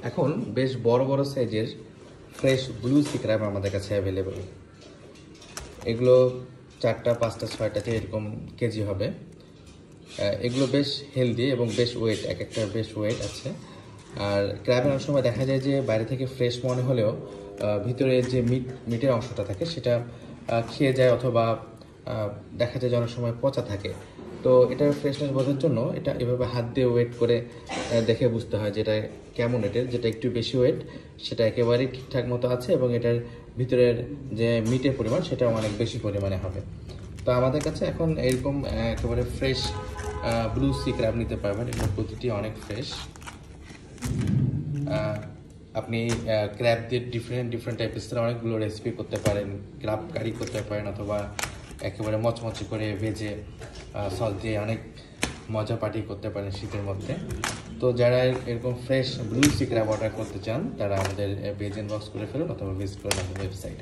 এখন বেশ বড় বড় সাইজের ফ্রেশ ব্লু সি ক্র্যাব আমাদের কাছে অ্যাভেলেবল। এগুলো 4টা 5টা 6টাতে এরকম কেজি হবে। এগুলো বেশ হেলদি এবং বেশ ওয়েট, এক একটার বেশ ওয়েট আছে। আর ক্র্যাবের অনেক সময় দেখা যায় যে বাইরে থেকে ফ্রেশ মনে হলেও ভিতরে যে মিটের অংশটা থাকে সেটা খেয়ে যায়, অথবা দেখা যায় যে অনেক সময় পচা থাকে। তো এটার ফ্রেশনেস বোঝার জন্য এটা এভাবে হাত দিয়ে ওয়েট করে দেখে বুঝতে হয় যেটা কেমন ওয়েটের। যেটা একটু বেশি ওয়েট সেটা একেবারেই ঠিকঠাক মতো আছে এবং এটার ভিতরের যে মিটের পরিমাণ সেটাও অনেক বেশি পরিমাণে হবে। তো আমাদের কাছে এখন এরকম একেবারে ফ্রেশ ব্লু সি ক্র্যাব নিতে পারবেন। এগুলো প্রতিটি অনেক ফ্রেশ। আপনি ক্র্যাব দিয়ে ডিফারেন্ট টাইপের অনেকগুলো রেসিপি করতে পারেন, ক্র্যাব কারি করতে পারেন, অথবা একেবারে মচমচে করে ভেজে সস দিয়ে অনেক মজা পার্টি করতে পারেন শীতের মধ্যে। তো যারা এরকম fresh blue sea crab order করতে চান তারা আমাদের পেজ ইনবক্স করে ফেলুন অথবা ভিজিট করুন আমাদের ওয়েবসাইট।